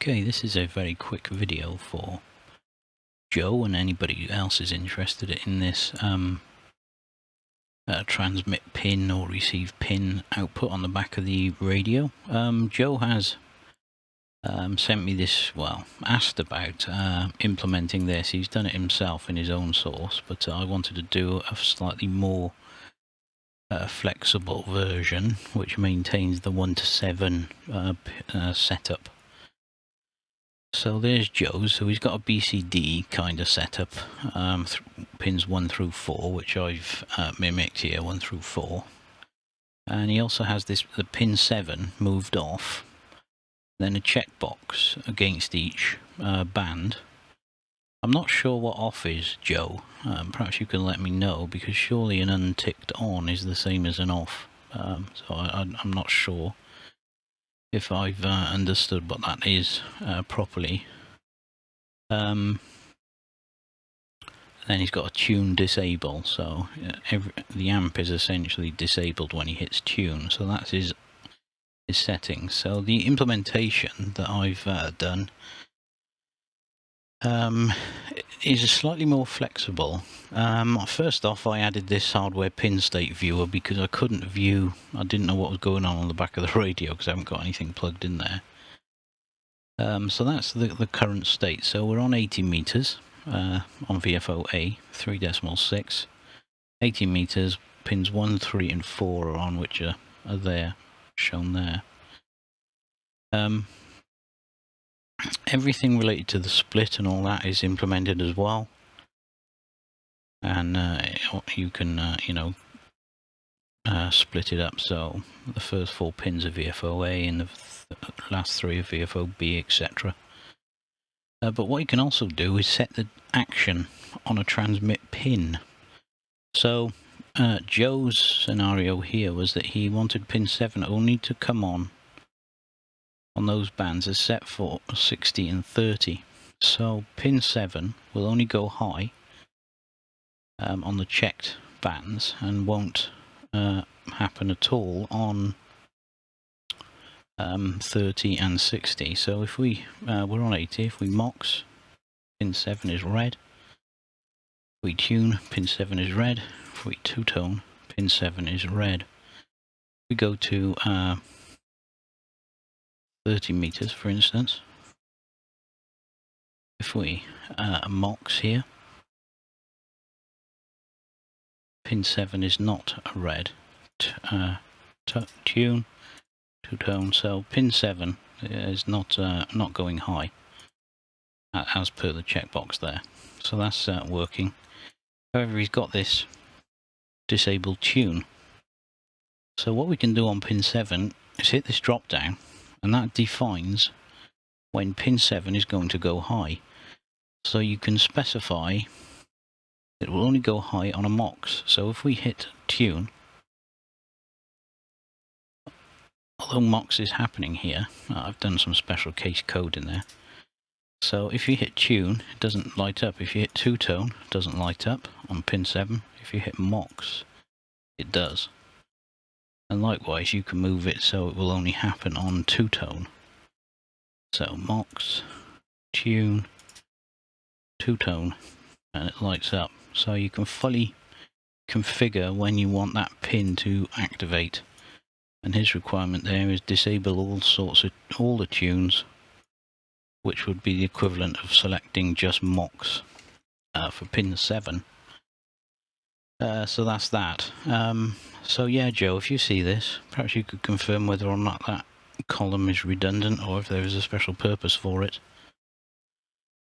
Okay, this is a very quick video for Joe and anybody else is interested in this transmit pin or receive pin output on the back of the radio. Joe has sent me this, well, asked about implementing this. He's done it himself in his own source, but I wanted to do a slightly more flexible version which maintains the 1 to 7 setup. So there's Joe's, so he's got a BCD kind of setup, pins 1 through 4, which I've mimicked here, 1 through 4. And he also has the pin 7 moved off, then a checkbox against each band. I'm not sure what off is, Joe. Perhaps you can let me know, because surely an unticked on is the same as an off. So I'm not sure if I've understood what that is properly. Then he's got a tune disable, so the amp is essentially disabled when he hits tune, so that's his settings. So the implementation that I've done is slightly more flexible. First off, I added this hardware pin state viewer because I didn't know what was going on the back of the radio because I haven't got anything plugged in there. So that's the current state. So we're on 80 meters on VFO-A 3.6. 80 meters, pins 1, 3 and 4 are on, which are there, shown there. Everything related to the split and all that is implemented as well, and you can split it up. So the first 4 pins are VFO-A and the last 3 are VFO-B, etc. But what you can also do is set the action on a transmit pin. So Joe's scenario here was that he wanted pin 7 only to come on those bands is set for 60 and 30. So pin 7 will only go high on the checked bands and won't happen at all on 30 and 60. So if we're on 80, if we MOX, pin 7 is red. If we tune, pin 7 is red. If we two-tone, pin 7 is red. We go to 30 meters, for instance. If we MOX here, pin 7 is not a red. Tune, two-tone, so pin 7 is not going high as per the checkbox there. So that's working. However, he's got this disabled tune. So what we can do on pin 7 is hit this drop down, and that defines when pin 7 is going to go high. So you can specify it will only go high on a MOX. So if we hit tune, although MOX is happening here, I've done some special case code in there. So if you hit tune, it doesn't light up. If you hit two-tone, it doesn't light up on pin 7. If you hit MOX, it does. And likewise, you can move it so it will only happen on two-tone. So MOX, tune, two-tone, and it lights up. So you can fully configure when you want that pin to activate. And his requirement there is disable all the tunes, which would be the equivalent of selecting just MOX for pin 7. So that's that. So yeah, Joe, if you see this, perhaps you could confirm whether or not that column is redundant or if there is a special purpose for it.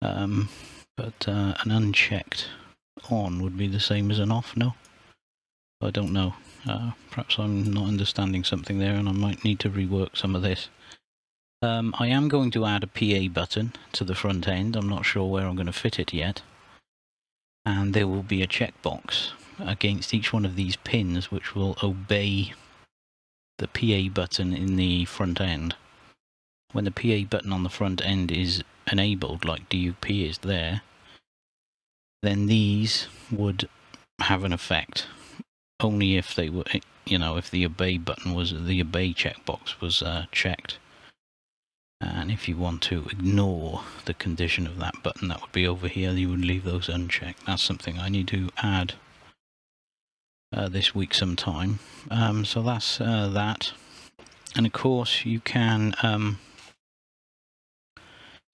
But an unchecked on would be the same as an off, no? I don't know. Perhaps I'm not understanding something there and I might need to rework some of this. I am going to add a PA button to the front end. I'm not sure where I'm going to fit it yet. And there will be a checkbox against each one of these pins which will obey the PA button in the front end. When the PA button on the front end is enabled, like DUP is there, then these would have an effect. Only if they were, if the obey button was, the obey checkbox was checked. And if you want to ignore the condition of that button, that would be over here. You would leave those unchecked. That's something I need to add this week sometime. So that's that. And of course you can,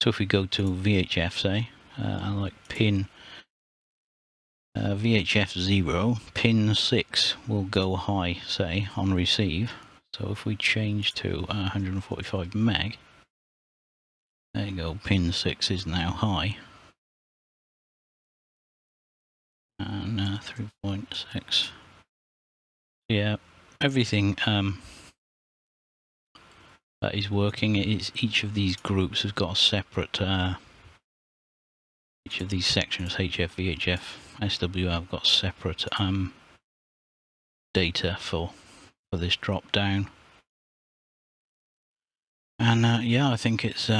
so if we go to VHF, say, like pin VHF 0, pin 6 will go high, say, on receive. So if we change to 145 meg, there you go, pin 6 is now high. And 3.6. Yeah, everything that is working. Each of these groups has got a separate, each of these sections, HF, VHF, SWR, have got separate data for this drop down. And yeah, I think it's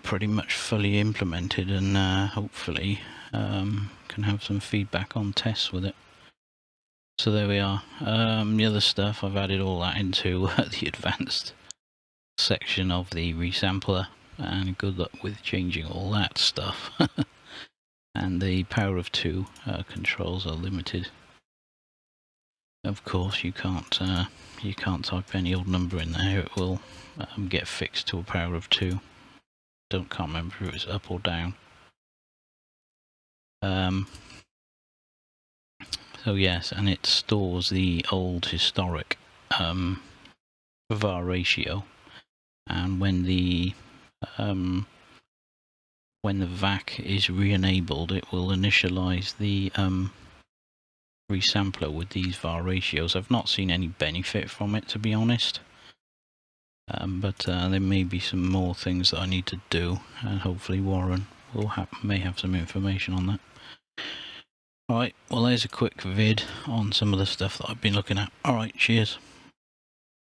pretty much fully implemented, and hopefully can have some feedback on tests with it. So there we are. The other stuff, I've added all that into the advanced section of the resampler, and good luck with changing all that stuff. And the power of 2 controls are limited. Of course, you can't type any old number in there. It will get fixed to a power of 2. Can't remember if it's up or down. So yes, and it stores the old historic var ratio, and when the VAC is re-enabled, it will initialize the resampler with these var ratios. I've not seen any benefit from it, to be honest, but there may be some more things that I need to do, and hopefully Warren may have some information on that. Alright, well there's a quick vid on some of the stuff that I've been looking at. Alright, cheers.